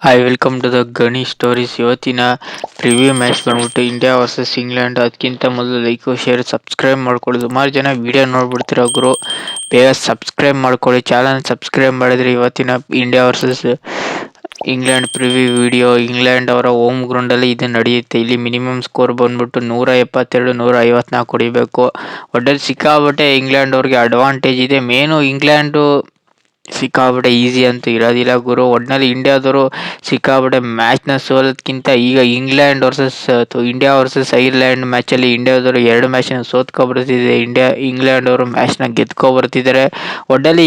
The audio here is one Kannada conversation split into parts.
ಹಾಯ್ ವೆಲ್ಕಮ್ ಟು ದ ಗಣಿ ಸ್ಟೋರೀಸ್. ಇವತ್ತಿನ ಪ್ರಿವ್ಯೂ ಮ್ಯಾಚ್ ಬಂದ್ಬಿಟ್ಟು ಇಂಡಿಯಾ ವರ್ಸಸ್ ಇಂಗ್ಲೆಂಡ್. ಅದಕ್ಕಿಂತ ಮೊದಲು ಲೈಕು ಶೇರ್ ಸಬ್ಸ್ಕ್ರೈಬ್ ಮಾಡ್ಕೊಳ್ಳಿ. ಸುಮಾರು ಜನ ವೀಡಿಯೋ ನೋಡ್ಬಿಡ್ತೀರ ಗುರು, ಬೇಗ ಸಬ್ಸ್ಕ್ರೈಬ್ ಮಾಡ್ಕೊಳ್ಳಿ. ಚಾನಲ್ ಸಬ್ಸ್ಕ್ರೈಬ್ ಮಾಡಿದರೆ ಇವತ್ತಿನ India versus England preview video. England ಅವರ ಹೋಮ್ ಗ್ರೌಂಡಲ್ಲಿ ಇದು ನಡೆಯುತ್ತೆ. ಇಲ್ಲಿ ಮಿನಿಮಮ್ ಸ್ಕೋರ್ ಬಂದ್ಬಿಟ್ಟು 172, 154 ಹೊಡಿಬೇಕು. ಒಟ್ಟಲ್ಲಿ ಸಿಕ್ಕಾಬಟ್ಟೆ ಇಂಗ್ಲೆಂಡ್ ಅವ್ರಿಗೆ ಅಡ್ವಾಂಟೇಜ್ ಇದೆ. ಮೇನು ಇಂಗ್ಲೆಂಡು ಸಿಕ್ಕಾಬಿಟ್ಟೆ ಈಸಿ ಅಂತೂ ಇರೋದಿಲ್ಲ ಗುರು. ಒಟ್ಟಿನಲ್ಲಿ ಇಂಡಿಯಾದವರು ಸಿಕ್ಕಾಬಿಟ್ಟೆ ಮ್ಯಾಚ್ನ ಸೋಲೋದಕ್ಕಿಂತ ಈಗ ಇಂಡಿಯಾ ವರ್ಸಸ್ ಐರ್ಲೆಂಡ್ ಮ್ಯಾಚಲ್ಲಿ ಇಂಡಿಯಾದವರು 2 ಮ್ಯಾಚ್ನ ಸೋತ್ಕೊಬರ್ತಿದೆ. ಇಂಗ್ಲೆಂಡ್ ಅವರು ಮ್ಯಾಚ್ನ ಗೆದ್ಕೊಬರ್ತಿದ್ದಾರೆ. ಒಟ್ಟಿನಲ್ಲಿ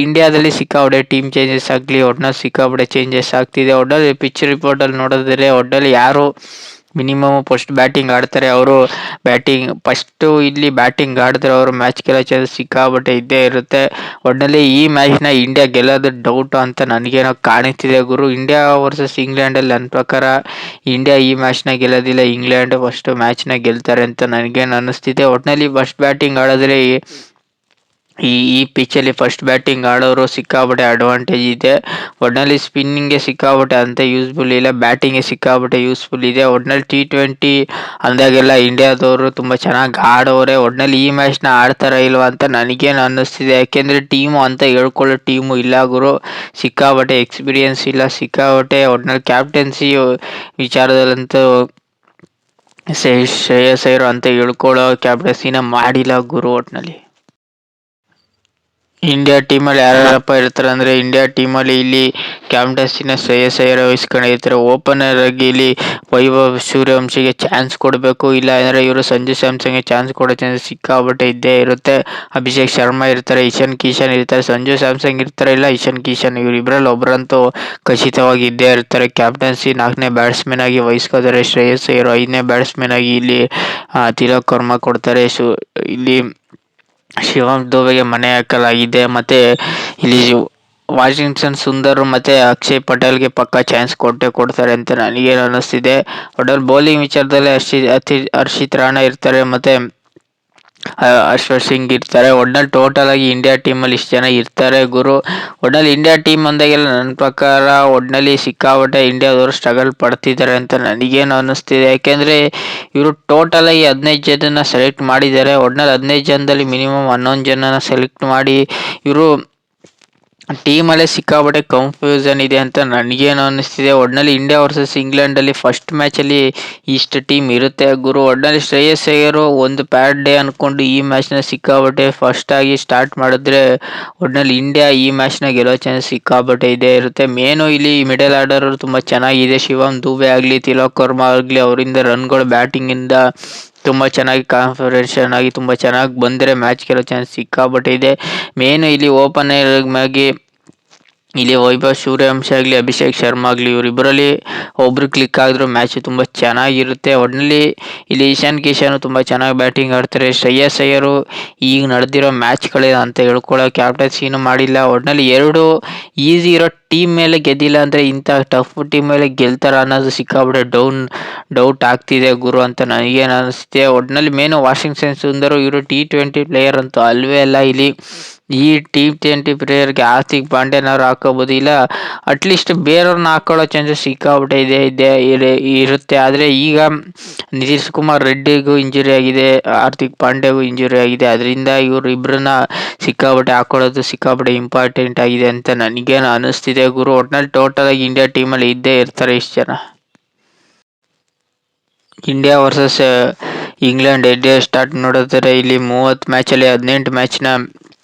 ಇಂಡಿಯಾದಲ್ಲಿ ಸಿಕ್ಕಾಬಿಟ್ಟೆ ಟೀಮ್ ಚೇಂಜಸ್ ಆಗಲಿ, ಒಟ್ಟಿನಲ್ಲಿ ಸಿಕ್ಕಾಬಿಟ್ಟೆ ಚೇಂಜಸ್ ಆಗ್ತಿದೆ. ಒಟ್ಟಿನಲ್ಲಿ ಪಿಚ್ ರಿಪೋರ್ಟಲ್ಲಿ ನೋಡಿದ್ರೆ ಒಟ್ಟಿನಲ್ಲಿ ಯಾರು ಮಿನಿಮಮ್ ಫಸ್ಟ್ ಬ್ಯಾಟಿಂಗ್ ಆಡ್ತಾರೆ ಅವರು ಇಲ್ಲಿ ಬ್ಯಾಟಿಂಗ್ ಆಡಿದ್ರೆ ಅವರು ಮ್ಯಾಚ್ ಗೆಲ್ಲೋ ಚಾನ್ಸ್ ಸಿಕ್ಕಾಬಿಟ್ಟೆ ಇದ್ದೇ ಇರುತ್ತೆ. ಒಟ್ಟಿನಲ್ಲಿ ಈ ಮ್ಯಾಚ್ನ ಇಂಡಿಯಾ ಗೆಲ್ಲೋದು ಡೌಟ್ ಅಂತ ನನಗೇನೋ ಕಾಣುತ್ತಿದೆ ಗುರು. ಇಂಡಿಯಾ ವರ್ಸಸ್ ಇಂಗ್ಲೆಂಡಲ್ಲಿ ನನ್ನ ಪ್ರಕಾರ ಇಂಡಿಯಾ ಈ ಮ್ಯಾಚ್ನ ಗೆಲ್ಲೋದಿಲ್ಲ, ಇಂಗ್ಲೆಂಡ್ ಫಸ್ಟ್ ಮ್ಯಾಚ್ನ ಗೆಲ್ತಾರೆ ಅಂತ ನನಗೇನು ಅನ್ನಿಸ್ತಿದೆ. ಒಟ್ಟಿನಲ್ಲಿ ಫಸ್ಟ್ ಬ್ಯಾಟಿಂಗ್ ಆಡಿದ್ರೆ ಈ ಪಿಚ್ಚಲ್ಲಿ ಫಸ್ಟ್ ಬ್ಯಾಟಿಂಗ್ ಆಡೋರು ಸಿಕ್ಕಾಬಿಟ್ಟೆ ಅಡ್ವಾಂಟೇಜ್ ಇದೆ. ಒಟ್ಟಿನಲ್ಲಿ ಸ್ಪಿನ್ನಿಂಗ್ಗೆ ಸಿಕ್ಕಾಬಿಟ್ಟೆ ಅಂತ ಯೂಸ್ಫುಲ್ ಇಲ್ಲ, ಬ್ಯಾಟಿಂಗ್ಗೆ ಸಿಕ್ಕಾಬಿಟ್ಟೆ ಯೂಸ್ಫುಲ್ ಇದೆ. ಒಟ್ಟಿನಲ್ಲಿ T20 ಅಂದಾಗೆಲ್ಲ ಇಂಡಿಯಾದವರು ತುಂಬ ಚೆನ್ನಾಗಿ ಆಡೋರೆ. ಒಟ್ಟಿನಲ್ಲಿ ಈ ಮ್ಯಾಚ್ನ ಆಡ್ತಾರಾ ಇಲ್ವಾ ಅಂತ ನನಗೇನು ಅನ್ನಿಸ್ತಿದೆ. ಯಾಕೆಂದರೆ ಟೀಮು ಅಂತ ಹೇಳ್ಕೊಳ್ಳೋ ಟೀಮು ಇಲ್ಲ ಗುರು, ಸಿಕ್ಕಾಬಿಟ್ಟೆ ಎಕ್ಸ್ಪೀರಿಯನ್ಸ್ ಇಲ್ಲ, ಸಿಕ್ಕಾಬಿಟ್ಟೆ. ಒಟ್ಟಿನಲ್ಲಿ ಕ್ಯಾಪ್ಟನ್ಸಿ ವಿಚಾರದಲ್ಲಂತೂ ಶ್ರೇಯಸ್ ಅಯ್ಯರ್ ಅಂತ ಹೇಳ್ಕೊಳ್ಳೋ ಕ್ಯಾಪ್ಟನ್ಸಿನ ಮಾಡಿಲ್ಲ ಗುರು. ಒಟ್ಟಿನಲ್ಲಿ ಇಂಡಿಯಾ ಟೀಮಲ್ಲಿ ಯಾರ್ಯಾರಪ್ಪ ಇರ್ತಾರೆ ಅಂದರೆ, ಇಂಡಿಯಾ ಟೀಮಲ್ಲಿ ಇಲ್ಲಿ ಕ್ಯಾಪ್ಟನ್ಸಿನ ಶ್ರೇಯಸ್ ಅಯ್ಯರ್ ವಹಿಸ್ಕೊಂಡಿರ್ತಾರೆ. ಓಪನರ್ ಆಗಿ ಇಲ್ಲಿ ವೈಭವ್ ಸೂರ್ಯವಂಶಿಗೆ ಚಾನ್ಸ್ ಕೊಡಬೇಕು, ಇಲ್ಲ ಅಂದರೆ ಇವರು ಸಂಜು ಸ್ಯಾಮ್ಸನ್ಗೆ ಚಾನ್ಸ್ ಕೊಡೋ ಚಾನ್ಸ್ ಸಿಕ್ಕಾಬಿಟ್ಟೆ ಇದ್ದೇ ಇರುತ್ತೆ. ಅಭಿಷೇಕ್ ಶರ್ಮಾ ಇರ್ತಾರೆ, ಇಶಾನ್ ಕಿಶನ್ ಇರ್ತಾರೆ, ಸಂಜು ಸ್ಯಾಮ್ಸನ್ ಇರ್ತಾರೆ, ಇಲ್ಲ ಇಶಾನ್ ಕಿಶನ್, ಇವರಿಬ್ಬರಲ್ಲಿ ಒಬ್ಬರಂತೂ ಖಚಿತವಾಗಿ ಇದ್ದೇ ಇರ್ತಾರೆ. ಕ್ಯಾಪ್ಟನ್ಸಿ 4ನೇ ಬ್ಯಾಟ್ಸ್ಮನ್ ಆಗಿ ವಹಿಸ್ಕೋತಾರೆ ಶ್ರೇಯಸ್ ಅಯ್ಯರ್, 5ನೇ ಬ್ಯಾಟ್ಸ್ಮನ್ ಆಗಿ ಇಲ್ಲಿ ತಿಲಕ್ ವರ್ಮಾ ಕೊಡ್ತಾರೆ. ಇಲ್ಲಿ ಶಿವಮ್ ದುಬೆಗೆ ಮನೆ ಹಾಕಲಾಗಿದೆ. ಮತ್ತು ಇಲ್ಲಿ ವಾಷಿಂಗ್ಟನ್ ಸುಂದರ್ ಮತ್ತು ಅಕ್ಷಯ್ ಪಟೇಲ್ಗೆ ಪಕ್ಕ ಚಾನ್ಸ್ ಕೊಡ್ತಾರೆ ಅಂತ ನನಗೇನು ಅನ್ನಿಸ್ತಿದೆ. ಒಟ್ಟಲ್ಲಿ ಬೌಲಿಂಗ್ ವಿಚಾರದಲ್ಲಿ ಹರ್ಷಿತ್ ರಾಣಾ ಇರ್ತಾರೆ, ಮತ್ತು ಅಶ್ವಥ್ ಸಿಂಗ್ ಇರ್ತಾರೆ. ಒಟ್ಟಿನಲ್ಲಿ ಟೋಟಲ್ ಆಗಿ ಇಂಡಿಯಾ ಟೀಮಲ್ಲಿ ಇಷ್ಟು ಜನ ಇರ್ತಾರೆ ಗುರು. ಒಟ್ಟಿನಲ್ಲಿ ಇಂಡಿಯಾ ಟೀಮ್ ಅಂದಾಗೆಲ್ಲ ನನ್ನ ಪ್ರಕಾರ ಒಟ್ಟಿನಲ್ಲಿ ಸಿಕ್ಕಾಬಿಟ್ಟೆ ಇಂಡಿಯಾದವರು ಸ್ಟ್ರಗಲ್ ಪಡ್ತಿದ್ದಾರೆ ಅಂತ ನನಗೇನು ಅನ್ನಿಸ್ತಿದೆ. ಯಾಕೆಂದರೆ ಇವರು ಟೋಟಲ್ ಆಗಿ 15 ಜನನ ಸೆಲೆಕ್ಟ್ ಮಾಡಿದ್ದಾರೆ. ಒಟ್ಟಿನಲ್ಲಿ 15 ಜನದಲ್ಲಿ ಮಿನಿಮಮ್ 11 ಜನನ ಸೆಲೆಕ್ಟ್ ಮಾಡಿ ಇವರು ಟೀಮಲ್ಲೇ ಸಿಕ್ಕಾಬಿಟ್ಟೆ ಕನ್ಫ್ಯೂಷನ್ ಇದೆ ಅಂತ ನನಗೇನು ಅನ್ನಿಸ್ತಿದೆ. ಒಟ್ಟಿನಲ್ಲಿ ಇಂಡಿಯಾ ವರ್ಸಸ್ ಇಂಗ್ಲೆಂಡಲ್ಲಿ ಫಸ್ಟ್ ಮ್ಯಾಚಲ್ಲಿ ಇಷ್ಟು ಟೀಮ್ ಇರುತ್ತೆ ಗುರು. ಒಟ್ಟಿನಲ್ಲಿ ಶ್ರೇಯಸ್ ಅಯ್ಯರು ಒಂದು ಪ್ಯಾಡ್ ಡೇ ಅಂದ್ಕೊಂಡು ಈ ಮ್ಯಾಚ್ನ ಸಿಕ್ಕಾಬಿಟ್ಟೆ ಫಸ್ಟಾಗಿ ಸ್ಟಾರ್ಟ್ ಮಾಡಿದ್ರೆ ಒಟ್ಟಿನಲ್ಲಿ ಇಂಡಿಯಾ ಈ ಮ್ಯಾಚ್ನ ಗೆಲ್ಲೋ ಚಾನ್ಸ್ ಸಿಕ್ಕಾಬಿಟ್ಟೆ ಇದೇ ಇರುತ್ತೆ. ಮೇನು ಇಲ್ಲಿ ಮಿಡಲ್ ಆರ್ಡರ್ ತುಂಬ ಚೆನ್ನಾಗಿದೆ. ಶಿವಮ್ ದುಬೆ ಆಗಲಿ, ತಿಲಕ್ ವರ್ಮಾ ಆಗಲಿ, ಅವರಿಂದ ರನ್ಗಳು ಬ್ಯಾಟಿಂಗಿಂದ ತುಂಬ ಚೆನ್ನಾಗಿ ಕಾನ್ಫಿಗರೇಷನ್ ಆಗಿ ತುಂಬ ಚೆನ್ನಾಗಿ ಬಂದರೆ ಮ್ಯಾಚ್ ಗೆಲ್ಲೋ ಚಾನ್ಸ್ ಸಿಕ್ಕಾಬಿಟ್ಟೆ ಇದೆ. ಮೇನು ಇಲ್ಲಿ ಓಪನರ್ ಆಗಿ ಇಲ್ಲಿ ವೈಭವ್ ಸೂರ್ಯವಂಶಿ ಆಗಲಿ, ಅಭಿಷೇಕ್ ಶರ್ಮಾ ಆಗಲಿ, ಇವರಿಬ್ಬರಲ್ಲಿ ಒಬ್ರು ಕ್ಲಿಕ್ ಆಗಿದ್ರು ಮ್ಯಾಚ್ ತುಂಬ ಚೆನ್ನಾಗಿರುತ್ತೆ. ಒಟ್ಟಿನಲ್ಲಿ ಇಲ್ಲಿ ಇಶಾನ್ ಕಿಶನ್ ತುಂಬ ಚೆನ್ನಾಗಿ ಬ್ಯಾಟಿಂಗ್ ಆಡ್ತಾರೆ. ಶ್ರೇಯಸ್ ಅಯ್ಯರು ಈಗ ನಡೆದಿರೋ ಮ್ಯಾಚ್ಗಳೇ ಅಂತ ಹೇಳ್ಕೊಳ್ಳೋ ಕ್ಯಾಪ್ಟನ್ಸಿನೂ ಮಾಡಿಲ್ಲ. ಒಟ್ಟಿನಲ್ಲಿ ಎರಡು ಈಸಿ ಇರೋ ಟೀಮ್ ಮೇಲೆ ಗೆದ್ದಿಲ್ಲ ಅಂದರೆ ಇಂಥ ಟಫ್ ಟೀಮ್ ಮೇಲೆ ಗೆಲ್ತಾರ ಅನ್ನೋದು ಸಿಕ್ಕಾಬಿಟ್ಟೆ ಡೌಟ್ ಆಗ್ತಿದೆ ಗುರು ಅಂತ ನನಗೇನು ಅನ್ನಿಸ್ತಿದೆ. ಒಟ್ಟಿನಲ್ಲಿ ಮೇನು ವಾಷಿಂಗ್ಟನ್ ಸುಂದರ್ ಇವರು T20 ಪ್ಲೇಯರ್ ಅಂತೂ ಅಲ್ವೇ ಅಲ್ಲ. ಇಲ್ಲಿ ಈ T20 ಪ್ಲೇಯರ್ಗೆ ಹಾರ್ದಿಕ್ ಪಾಂಡ್ಯನವ್ರು ಹಾಕೋಬೋದು, ಇಲ್ಲ ಅಟ್ಲೀಸ್ಟ್ ಬೇರೆಯವ್ರನ್ನ ಹಾಕೊಳ್ಳೋ ಚಾನ್ಸಸ್ ಸಿಕ್ಕಾಬಿಟ್ಟೆ ಇರುತ್ತೆ. ಆದರೆ ಈಗ ನಿತೀಶ್ ಕುಮಾರ್ ರೆಡ್ಡಿಗೂ ಇಂಜುರಿ ಆಗಿದೆ, ಹಾರ್ದಿಕ್ ಪಾಂಡ್ಯಗೂ ಇಂಜುರಿ ಆಗಿದೆ. ಅದರಿಂದ ಇವರು ಇಬ್ಬರನ್ನ ಸಿಕ್ಕಾಬಿಟ್ಟೆ ಹಾಕೊಳ್ಳೋದು ಸಿಕ್ಕಾಬಿಟ್ಟೆ ಇಂಪಾರ್ಟೆಂಟ್ ಆಗಿದೆ ಅಂತ ನನಗೇನು ಅನ್ನಿಸ್ತಿದೆ ಗುರು. ಒಟ್ಟಿನಲ್ಲಿ ಟೋಟಲ್ ಆಗಿ ಇಂಡಿಯಾ ಟೀಮಲ್ಲಿ ಇದ್ದೇ ಇರ್ತಾರೆ ಇಷ್ಟು ಜನ. ಇಂಡಿಯಾ ವರ್ಸಸ್ ಇಂಗ್ಲೆಂಡ್ ಎಡ್ಡೆ ಸ್ಟಾರ್ಟ್ ನೋಡಿದ್ರೆ ಇಲ್ಲಿ 30 ಮ್ಯಾಚಲ್ಲಿ 18 ಮ್ಯಾಚ್ನ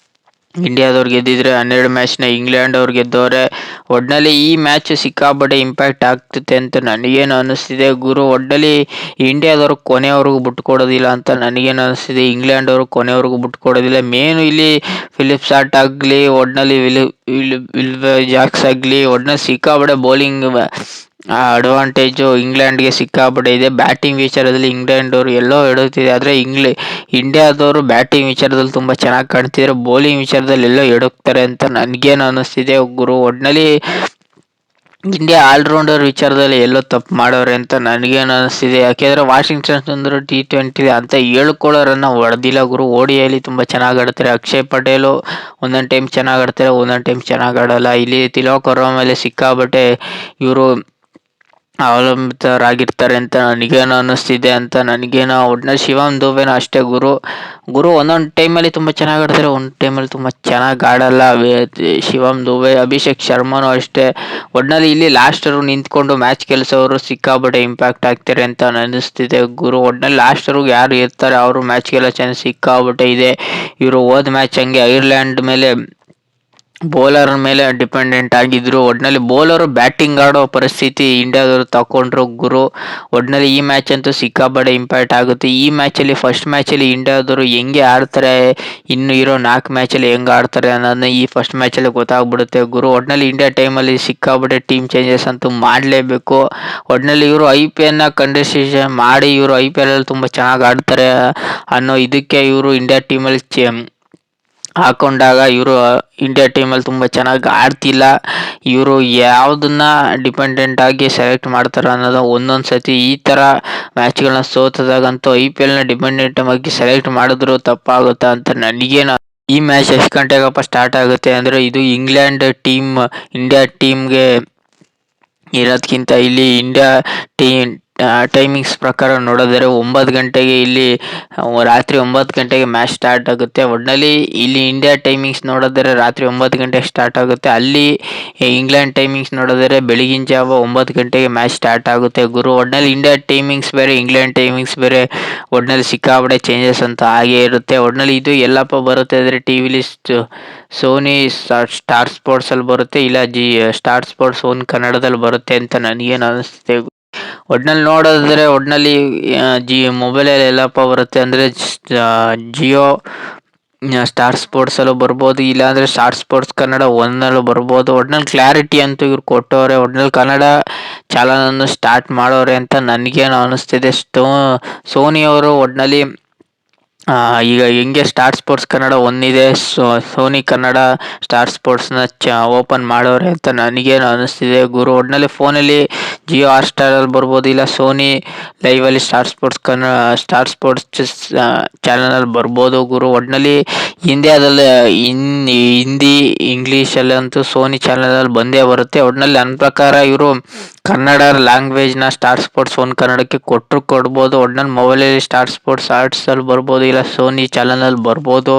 ಇಂಡಿಯಾದವ್ರು ಗೆದ್ದಿದ್ರೆ 12 ಮ್ಯಾಚ್ನ ಇಂಗ್ಲೆಂಡ್ ಅವ್ರು ಗೆದ್ದವ್ರೆ. ಒಟ್ಟಿನಲ್ಲಿ ಈ ಮ್ಯಾಚ್ ಸಿಕ್ಕಾಪಟ್ಟೆ ಇಂಪ್ಯಾಕ್ಟ್ ಆಗ್ತದೆ ಅಂತ ನನಗೇನು ಅನ್ನಿಸ್ತಿದೆ ಗುರು. ಒಟ್ಟಿನಲ್ಲಿ ಇಂಡಿಯಾದವ್ರು ಕೊನೆಯವ್ರಿಗೂ ಬಿಟ್ಕೊಡೋದಿಲ್ಲ ಅಂತ ನನಗೇನು ಅನ್ನಿಸ್ತಿದೆ. ಇಂಗ್ಲೆಂಡ್ ಅವರು ಕೊನೆಯವ್ರಿಗೂ ಬಿಟ್ಕೊಡೋದಿಲ್ಲ. ಮೇನು ಇಲ್ಲಿ ಫಿಲಿಪ್ ಸಾಲ್ಟ್ ಆಗಲಿ, ಒಟ್ಟಿನಲ್ಲಿ ವಿಲ್ ಜಾಕ್ಸ್ ಆಗಲಿ, ಒಟ್ಟಿನಲ್ಲಿ ಸಿಕ್ಕಾಪಟ್ಟೆ ಬೌಲಿಂಗ್ ಅಡ್ವಾಂಟೇಜು ಇಂಗ್ಲೆಂಡ್ಗೆ ಸಿಕ್ಕಾಪಟ್ಟೆ ಇದೆ. ಬ್ಯಾಟಿಂಗ್ ವಿಚಾರದಲ್ಲಿ ಇಂಗ್ಲೆಂಡ್ ಅವರು ಎಲ್ಲೋ ಎಡುತ್ತಿದೆ, ಆದರೆ ಇಂಡಿಯಾದವರು ಬ್ಯಾಟಿಂಗ್ ವಿಚಾರದಲ್ಲಿ ತುಂಬ ಚೆನ್ನಾಗಿ ಕಾಣ್ತಿದ್ದಾರೆ, ಬೌಲಿಂಗ್ ವಿಚಾರದಲ್ಲಿ ಎಲ್ಲೋ ಎಡುಕ್ತಾರೆ ಅಂತ ನನಗೇನು ಅನ್ನಿಸ್ತಿದೆ ಗುರು. ಒಟ್ಟಿನಲ್ಲಿ ಇಂಡಿಯಾ ಆಲ್ರೌಂಡರ್ ವಿಚಾರದಲ್ಲಿ ಎಲ್ಲೋ ತಪ್ಪು ಮಾಡವ್ರೆ ಅಂತ ನನಗೇನು ಅನಿಸ್ತಿದೆ. ಯಾಕೆಂದರೆ ವಾಷಿಂಗ್ಟನ್ ಸುಂದರ್ T20 ಅಂತ ಹೇಳ್ಕೊಳ್ಳೋರನ್ನ ಹೊಡೆದಿಲ್ಲ ಗುರು. ODIಲಿ ತುಂಬ ಚೆನ್ನಾಗಿ ಆಡ್ತಾರೆ. ಅಕ್ಷಯ್ ಪಟೇಲು ಒಂದೊಂದು ಟೈಮ್ ಚೆನ್ನಾಗಿ ಆಡ್ತಾರೆ, ಒಂದೊಂದು ಟೈಮ್ ಚೆನ್ನಾಗಿ ಆಡಲ್ಲ. ಇಲ್ಲಿ ತಿಲಕ್ ವರ್ಮ ಮೇಲೆ ಸಿಕ್ಕಾಬಟ್ಟೆ ಇವರು ಅವಲಂಬಿತರಾಗಿರ್ತಾರೆ ಅಂತ ನನಗೇನೋ ಒಟ್ನಲ್ಲಿ ಶಿವಮ್ ದುಬೆನೂ ಅಷ್ಟೇ ಗುರು. ಒಂದೊಂದು ಟೈಮಲ್ಲಿ ತುಂಬ ಚೆನ್ನಾಗಿ ಆಡ್ತಾರೆ, ಒಂದು ಟೈಮಲ್ಲಿ ತುಂಬ ಚೆನ್ನಾಗಿ ಆಡಲ್ಲ. ಶಿವಮ್ ದುಬೆ, ಅಭಿಷೇಕ್ ಶರ್ಮಾನೂ ಅಷ್ಟೇ. ಒಟ್ನಲ್ಲಿ ಇಲ್ಲಿ ಲಾಸ್ಟರು ನಿಂತ್ಕೊಂಡು ಮ್ಯಾಚ್ ಗೆಲ್ಸೋರು ಸಿಕ್ಕಾಪಟ್ಟೆ ಇಂಪ್ಯಾಕ್ಟ್ ಆಗ್ತಾರೆ ಅಂತ ಅನಿಸ್ತಿದೆ ಗುರು. ಒಟ್ನಲ್ಲಿ ಲಾಸ್ಟರ್ಗೆ ಯಾರು ಇರ್ತಾರೆ ಅವರು ಮ್ಯಾಚ್ ಗೆಲ್ಲೋ ಚಾನ್ಸ್ ಸಿಕ್ಕಾಪಟ್ಟೆ ಇದೆ. ಇವರು ಹೋದ ಮ್ಯಾಚ್ ಹಂಗೆ ಐರ್ಲೆಂಡ್ ಮೇಲೆ ಬೌಲರ್ ಮೇಲೆ ಡಿಪೆಂಡೆಂಟ್ ಆಗಿದ್ರು. ಒಟ್ನಲ್ಲಿ ಬೌಲರು ಬ್ಯಾಟಿಂಗ್ ಆಡೋ ಪರಿಸ್ಥಿತಿ ಇಂಡಿಯಾದವರು ತಗೊಂಡ್ರು ಗುರು. ಒಟ್ನಲ್ಲಿ ಈ ಮ್ಯಾಚ್ ಅಂತೂ ಸಿಕ್ಕಾಪಟ್ಟೆ ಇಂಪ್ಯಾಕ್ಟ್ ಆಗುತ್ತೆ. ಈ ಮ್ಯಾಚಲ್ಲಿ ಫಸ್ಟ್ ಮ್ಯಾಚಲ್ಲಿ ಇಂಡಿಯಾದವರು ಹೆಂಗೆ ಆಡ್ತಾರೆ, ಇನ್ನು ಇರೋ 4 ಮ್ಯಾಚಲ್ಲಿ ಹೆಂಗೆ ಆಡ್ತಾರೆ ಅನ್ನೋದನ್ನ ಈ ಫಸ್ಟ್ ಮ್ಯಾಚಲ್ಲಿ ಗೊತ್ತಾಗ್ಬಿಡುತ್ತೆ ಗುರು. ಒಟ್ನಲ್ಲಿ ಇಂಡಿಯಾ ಟೈಮಲ್ಲಿ ಸಿಕ್ಕಾಪಟ್ಟೆ ಟೀಮ್ ಚೇಂಜಸ್ ಅಂತೂ ಮಾಡಲೇಬೇಕು. ಒಟ್ನಲ್ಲಿ ಇವರು IPLನ ಕಂಡೀಷನ್ ಮಾಡಿ ಇವರು IPL ಅಲ್ಲಿ ತುಂಬ ಚೆನ್ನಾಗಿ ಆಡ್ತಾರೆ ಅನ್ನೋ ಇದಕ್ಕೆ ಇವರು ಇಂಡಿಯಾ ಟೀಮಲ್ಲಿ ಹಾಕೊಂಡಾಗ ಇವರು ಇಂಡಿಯಾ ಟೀಮಲ್ಲಿ ತುಂಬ ಚೆನ್ನಾಗಿ ಆಡ್ತಿಲ್ಲ. ಇವರು ಯಾವುದನ್ನ ಡಿಪೆಂಡೆಂಟ್ ಆಗಿ ಸೆಲೆಕ್ಟ್ ಮಾಡ್ತಾರೆ ಅನ್ನೋದು ಒಂದೊಂದು ಸತಿ ಈ ಥರ ಮ್ಯಾಚ್ಗಳನ್ನ ಸೋತದಾಗಂತೂ IPLನ ಡಿಪೆಂಡೆಂಟ್ ಆಗಿ ಸೆಲೆಕ್ಟ್ ಮಾಡಿದ್ರು ತಪ್ಪಾಗುತ್ತಾ ಅಂತ ನನಗೇನು. ಈ ಮ್ಯಾಚ್ ಎಷ್ಟು ಗಂಟೆಗಪ್ಪ ಸ್ಟಾರ್ಟ್ ಆಗುತ್ತೆ ಅಂದರೆ ಇದು ಇಂಗ್ಲೆಂಡ್ ಟೀಮ್ ಇಂಡಿಯಾ ಟೀಮ್ಗೆ ಇರೋದಕ್ಕಿಂತ ಇಲ್ಲಿ ಇಂಡಿಯಾ ಟೈಮಿಂಗ್ಸ್ ಪ್ರಕಾರ ನೋಡಿದರೆ 9 ಗಂಟೆಗೆ ಇಲ್ಲಿ ರಾತ್ರಿ 9 ಗಂಟೆಗೆ ಮ್ಯಾಚ್ ಸ್ಟಾರ್ಟ್ ಆಗುತ್ತೆ. ಒಟ್ಟಿನಲ್ಲಿ ಇಲ್ಲಿ ಇಂಡಿಯಾ ಟೈಮಿಂಗ್ಸ್ ನೋಡಿದರೆ ರಾತ್ರಿ 9 ಗಂಟೆಗೆ ಸ್ಟಾರ್ಟ್ ಆಗುತ್ತೆ. ಅಲ್ಲಿ ಇಂಗ್ಲೆಂಡ್ ಟೈಮಿಂಗ್ಸ್ ನೋಡಿದರೆ ಬೆಳಗಿನ ಜಾವ 9 ಗಂಟೆಗೆ ಮ್ಯಾಚ್ ಸ್ಟಾರ್ಟ್ ಆಗುತ್ತೆ ಗುರು. ಒಟ್ಟಿನಲ್ಲಿ ಇಂಡಿಯಾ ಟೈಮಿಂಗ್ಸ್ ಬೇರೆ, ಇಂಗ್ಲೆಂಡ್ ಟೈಮಿಂಗ್ಸ್ ಬೇರೆ. ಒಟ್ಟಿನಲ್ಲಿ ಸಿಕ್ಕಾಪಟ್ಟೆ ಚೇಂಜಸ್ ಅಂತ ಹಾಗೇ ಇರುತ್ತೆ. ಒಟ್ಟಿನಲ್ಲಿ ಇದು ಎಲ್ಲಪ್ಪ ಬರುತ್ತೆ ಅಂದರೆ ಟಿ ವಿಲಿ ಸೋನಿ ಸ್ಟಾರ್ ಸ್ಪೋರ್ಟ್ಸಲ್ಲಿ ಬರುತ್ತೆ, ಇಲ್ಲ ಸ್ಟಾರ್ ಸ್ಪೋರ್ಟ್ಸ್ ಕನ್ನಡದಲ್ಲಿ ಬರುತ್ತೆ ಅಂತ ನನಗೇನು ಅನಿಸುತ್ತೆ. ಒಟ್ನಲ್ಲಿ ನೋಡೋದಾದ್ರೆ ಒಟ್ನಲ್ಲಿ ಮೊಬೈಲಲ್ಲಿ ಎಲ್ಲಪ್ಪ ಬರುತ್ತೆ ಅಂದರೆ ಜಿಯೋ ಸ್ಟಾರ್ ಸ್ಪೋರ್ಟ್ಸಲ್ಲೂ ಬರ್ಬೋದು, ಇಲ್ಲಾಂದರೆ ಸ್ಟಾರ್ ಸ್ಪೋರ್ಟ್ಸ್ ಕನ್ನಡ ಒಂದಲ್ಲೂ ಬರ್ಬೋದು. ಒಟ್ನಲ್ಲಿ ಕ್ಲಾರಿಟಿ ಅಂತೂ ಇವ್ರು ಕೊಟ್ಟವ್ರೆ. ಒಟ್ನಲ್ಲಿ ಕನ್ನಡ ಚಾನಲನ್ನು ಸ್ಟಾರ್ಟ್ ಮಾಡೋರೆ ಅಂತ ನನಗೇನು ಅನ್ನಿಸ್ತಿದೆ. ಸೋನಿಯವರು ಒಟ್ನಲ್ಲಿ ಈಗ ಹೆಂಗೆ ಸ್ಟಾರ್ ಸ್ಪೋರ್ಟ್ಸ್ ಕನ್ನಡ ಒಂದಿದೆ, ಸೋನಿ ಕನ್ನಡ ಸ್ಟಾರ್ ಸ್ಪೋರ್ಟ್ಸ್ನ ಓಪನ್ ಮಾಡೋರೆ ಅಂತ ನನಗೇನು ಅನ್ನಿಸ್ತಿದೆ ಗುರು. ಒಟ್ಟಿನಲ್ಲಿ ಫೋನಲ್ಲಿ ಜಿಯೋ ಹಾಟ್ಸ್ಟಾರಲ್ಲಿ ಬರ್ಬೋದು, ಇಲ್ಲ ಸೋನಿ ಲೈವಲ್ಲಿ ಸ್ಟಾರ್ ಸ್ಪೋರ್ಟ್ಸ್ ಚಾನಲಲ್ಲಿ ಬರ್ಬೋದು ಗುರು. ಒಟ್ಟಿನಲ್ಲಿ ಇಂಡಿಯಾದಲ್ಲಿ ಹಿಂದಿ ಇಂಗ್ಲೀಷಲ್ಲಂತೂ ಸೋನಿ ಚಾನಲಲ್ಲಿ ಬಂದೇ ಬರುತ್ತೆ. ಒಟ್ಟಿನಲ್ಲಿ ನನ್ನ ಪ್ರಕಾರ ಇವರು ಕನ್ನಡ ಲ್ಯಾಂಗ್ವೇಜ್ನ ಸ್ಟಾರ್ ಸ್ಪೋರ್ಟ್ಸ್ ಕನ್ನಡಕ್ಕೆ ಕೊಡ್ಬೋದು. ಒಟ್ನಲ್ಲಿ ಮೊಬೈಲಲ್ಲಿ ಸ್ಟಾರ್ ಸ್ಪೋರ್ಟ್ಸ್ ಆರ್ಟ್ಸಲ್ಲಿ ಬರ್ಬೋದು, ಇಲ್ಲ ಸೋನಿ ಚಾನಲಲ್ಲಿ ಬರ್ಬೋದು.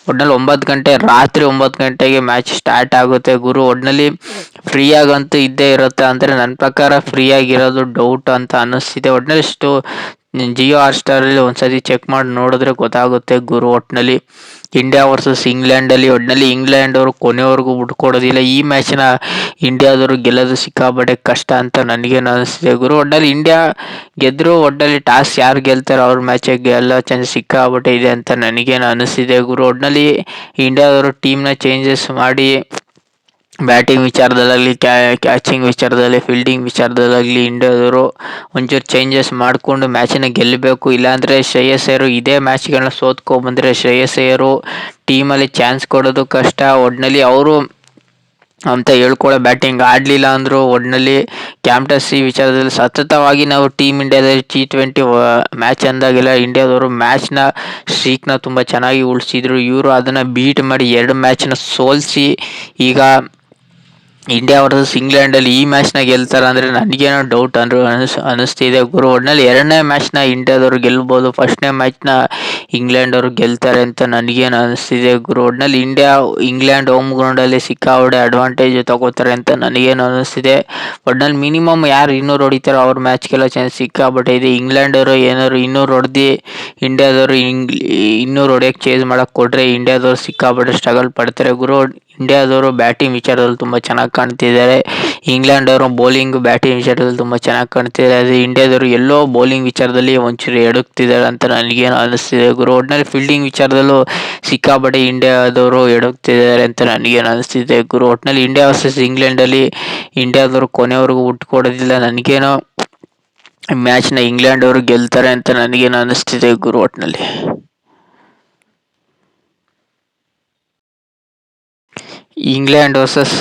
ಒಟ್ನಲ್ಲಿ ರಾತ್ರಿ 9 ಗಂಟೆಗೆ ಮ್ಯಾಚ್ ಸ್ಟಾರ್ಟ್ ಆಗುತ್ತೆ ಗುರು. ಒಟ್ನಲ್ಲಿ ಫ್ರೀಯಾಗಂತೂ ಇದ್ದೇ ಇರುತ್ತೆ. ಅಂದರೆ ನನ್ನ ಪ್ರಕಾರ ಫ್ರೀಯಾಗಿರೋದು ಡೌಟ್ ಅಂತ ಅನ್ನಿಸ್ತಿದೆ. ಒಟ್ನಲ್ಲಿ ಜಿಯೋ ಹಾಟ್ಸ್ಟಾರಲ್ಲಿ ಒಂದ್ಸತಿ ಚೆಕ್ ಮಾಡಿ ನೋಡಿದ್ರೆ ಗೊತ್ತಾಗುತ್ತೆ ಗುರು. ಒಟ್ಟಿನಲ್ಲಿ ಇಂಡಿಯಾ ವರ್ಸಸ್ ಇಂಗ್ಲೆಂಡಲ್ಲಿ ಒಟ್ಟಿನಲ್ಲಿ ಇಂಗ್ಲೆಂಡ್ ಅವರು ಕೊನೆವರೆಗೂ ಬಿಟ್ಕೊಡೋದಿಲ್ಲ. ಈ ಮ್ಯಾಚ್ನ ಇಂಡಿಯಾದವರು ಗೆಲ್ಲೋದು ಸಿಕ್ಕಾಪಟ್ಟೆ ಕಷ್ಟ ಅಂತ ನನಗೇನು ಅನಿಸ್ತಿದೆ ಗುರು. ಒಟ್ಟಿನಲ್ಲಿ ಇಂಡಿಯಾ ಗೆದ್ದರೂ ಒಟ್ಟಿನಲ್ಲಿ ಟಾಸ್ ಯಾರು ಗೆಲ್ತಾರೋ ಅವ್ರ ಮ್ಯಾಚಿಗೆ ಗೆಲ್ಲೋ ಚಾನ್ಸ್ ಸಿಕ್ಕಾಪಟ್ಟೆ ಇದೆ ಅಂತ ನನಗೇನು ಅನಿಸ್ತಿದೆ ಗುರು. ಒಟ್ಟಿನಲ್ಲಿ ಇಂಡಿಯಾದವರು ಟೀಮ್ನ ಚೇಂಜಸ್ ಮಾಡಿ ಬ್ಯಾಟಿಂಗ್ ವಿಚಾರದಲ್ಲಾಗಲಿ, ಕ್ಯಾಚಿಂಗ್ ವಿಚಾರದಲ್ಲಿ, ಫೀಲ್ಡಿಂಗ್ ವಿಚಾರದಲ್ಲಾಗಲಿ ಇಂಡಿಯಾದವರು ಒಂಚೂರು ಚೇಂಜಸ್ ಮಾಡಿಕೊಂಡು ಮ್ಯಾಚನ್ನು ಗೆಲ್ಲಬೇಕು. ಇಲ್ಲಾಂದರೆ ಶ್ರೇಯಸ್ ಅಯ್ಯರ್ ಇದೇ ಮ್ಯಾಚ್ಗಳನ್ನ ಸೋತ್ಕೊಂಡ್ಬಂದರೆ ಶ್ರೇಯಸ್ ಅಯ್ಯರ್ ಟೀಮಲ್ಲಿ ಚಾನ್ಸ್ ಕೊಡೋದು ಕಷ್ಟ. ಒಟ್ಟಿನಲ್ಲಿ ಅವರು ಅಂತ ಹೇಳ್ಕೊಳ್ಳೋ ಬ್ಯಾಟಿಂಗ್ ಆಡಲಿಲ್ಲ ಅಂದರು. ಒಟ್ಟಿನಲ್ಲಿ ಕ್ಯಾಪ್ಟನ್ಸಿ ವಿಚಾರದಲ್ಲಿ ಸತತವಾಗಿ ನಾವು ಟೀಮ್ ಇಂಡಿಯಾದಲ್ಲಿ T20 ಮ್ಯಾಚ್ ಅಂದಾಗೆಲ್ಲ ಇಂಡಿಯಾದವರು ಮ್ಯಾಚ್ನ ಸ್ಟ್ರೀಕ್ನ ತುಂಬ ಚೆನ್ನಾಗಿ ಉಳಿಸಿದ್ರು. ಇವರು ಅದನ್ನು ಬೀಟ್ ಮಾಡಿ 2 ಮ್ಯಾಚ್ನ ಸೋಲಿಸಿ ಈಗ ಇಂಡಿಯಾ ವರ್ಸಸ್ ಇಂಗ್ಲೆಂಡಲ್ಲಿ ಈ ಮ್ಯಾಚ್ನ ಗೆಲ್ತಾರೆ ಅಂದರೆ ನನಗೇನೋ ಡೌಟ್ ಅನ್ನಿಸ್ತಿದೆ ಗುರು. ಒಟ್ಟಿನಲ್ಲಿ 2ನೇ ಮ್ಯಾಚ್ನ ಇಂಡಿಯಾದವರು ಗೆಲ್ಬೋದು, 1ನೇ ಮ್ಯಾಚ್ನ ಇಂಗ್ಲೆಂಡ್ ಅವರು ಗೆಲ್ತಾರೆ ಅಂತ ನನಗೇನು ಅನ್ನಿಸ್ತಿದೆ ಗುರು. ಒಟ್ಟಿನಲ್ಲಿ ಇಂಗ್ಲೆಂಡ್ ಹೋಮ್ ಗ್ರೌಂಡಲ್ಲಿ ಸಿಕ್ಕಾಪಟ್ಟೆ ಅಡ್ವಾಂಟೇಜ್ ತಗೋತಾರೆ ಅಂತ ನನಗೇನು ಅನ್ನಿಸ್ತಿದೆ. ಒಟ್ಟಿನಲ್ಲಿ ಮಿನಿಮಮ್ ಯಾರು 200 ಹೊಡಿತಾರೋ ಅವ್ರ ಮ್ಯಾಚ್ ಗೆಲ್ಲೋ ಚಾನ್ಸ್ ಸಿಕ್ಕಾಪಟ್ಟೆ ಇದೆ. ಇಂಗ್ಲೆಂಡವರು ಏನಾದ್ರು 200 ಹೊಡೆದು ಇಂಡಿಯಾದವರು 200 ಹೊಡೆಯೋಕ್ಕೆ ಚೇಸ್ ಮಾಡೋಕ್ಕೆ ಕೊಟ್ಟರೆ ಇಂಡಿಯಾದವರು ಸಿಕ್ಕಾಪಟ್ಟೆ ಸ್ಟ್ರಗಲ್ ಪಡ್ತಾರೆ ಗುರು. ಇಂಡಿಯಾದವರು ಬ್ಯಾಟಿಂಗ್ ವಿಚಾರದಲ್ಲಿ ತುಂಬ ಚೆನ್ನಾಗಿ ಕಾಣ್ತಿದ್ದಾರೆ, ಇಂಗ್ಲೆಂಡ್ ಅವರು ಬ್ಯಾಟಿಂಗ್ ವಿಚಾರದಲ್ಲಿ ತುಂಬ ಚೆನ್ನಾಗಿ ಕಾಣ್ತಿದ್ದಾರೆ. ಆದರೆ ಇಂಡಿಯಾದವರು ಎಲ್ಲೋ ಬೌಲಿಂಗ್ ವಿಚಾರದಲ್ಲಿ ಒಂಚೂರು ಎಡುಕ್ತಿದ್ದಾರೆ ಅಂತ ನನಗೇನು ಅನ್ನಿಸ್ತಿದೆ ಗುರು. ಒಟ್ಟಿನಲ್ಲಿ ಫೀಲ್ಡಿಂಗ್ ವಿಚಾರದಲ್ಲೂ ಸಿಕ್ಕಾಪಟ್ಟೆ ಇಂಡಿಯಾದವರು ಎಡುಕ್ತಿದ್ದಾರೆ ಅಂತ ನನಗೇನು ಅನ್ನಿಸ್ತಿದೆ ಗುರು. ಒಟ್ಟಿನಲ್ಲಿ ಇಂಡಿಯಾ ವರ್ಸಸ್ ಇಂಗ್ಲೆಂಡಲ್ಲಿ ಇಂಡಿಯಾದವರು ಕೊನೆವರೆಗೂ ಕೊಡೋದಿಲ್ಲ. ನನಗೇನೋ ಮ್ಯಾಚ್ನ ಇಂಗ್ಲೆಂಡ್ ಅವರು ಗೆಲ್ತಾರೆ ಅಂತ ನನಗೇನು ಅನ್ನಿಸ್ತಿದೆ ಗುರು. ಒಟ್ಟಿನಲ್ಲಿ England versus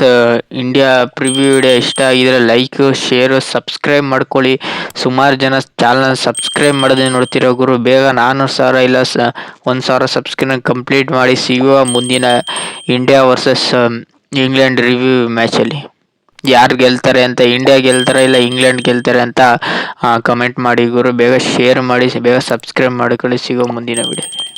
India preview video ಇಷ್ಟ ಆಗಿದ್ರೆ ಲೈಕ್ ಶೇರು ಸಬ್ಸ್ಕ್ರೈಬ್ ಮಾಡ್ಕೊಳ್ಳಿ. ಸುಮಾರು ಜನ ಚಾನಲ್ ಸಬ್ಸ್ಕ್ರೈಬ್ ಮಾಡದೆ ನೋಡ್ತಿರೋ ಗುರು, ಬೇಗ 400,000 ಇಲ್ಲ 1,000 ಸಬ್ಸ್ಕ್ರೈಬ್ ಕಂಪ್ಲೀಟ್ ಮಾಡಿ. ಸಿಗುವ ಮುಂದಿನ ಇಂಡಿಯಾ ವರ್ಸಸ್ ಇಂಗ್ಲೆಂಡ್ ರಿವ್ಯೂ ಮ್ಯಾಚಲ್ಲಿ. ಯಾರು ಗೆಲ್ತಾರೆ ಅಂತ, ಇಂಡಿಯಾ ಗೆಲ್ತಾರೆ ಇಲ್ಲ ಇಂಗ್ಲೆಂಡ್ ಗೆಲ್ತಾರೆ ಅಂತ ಕಮೆಂಟ್ ಮಾಡಿ ಗುರು. ಬೇಗ ಶೇರ್ ಮಾಡಿ, ಬೇಗ ಸಬ್ಸ್ಕ್ರೈಬ್ ಮಾಡ್ಕೊಳ್ಳಿ. ಸಿಗೋ ಮುಂದಿನ ವಿಡಿಯೋದಲ್ಲಿ.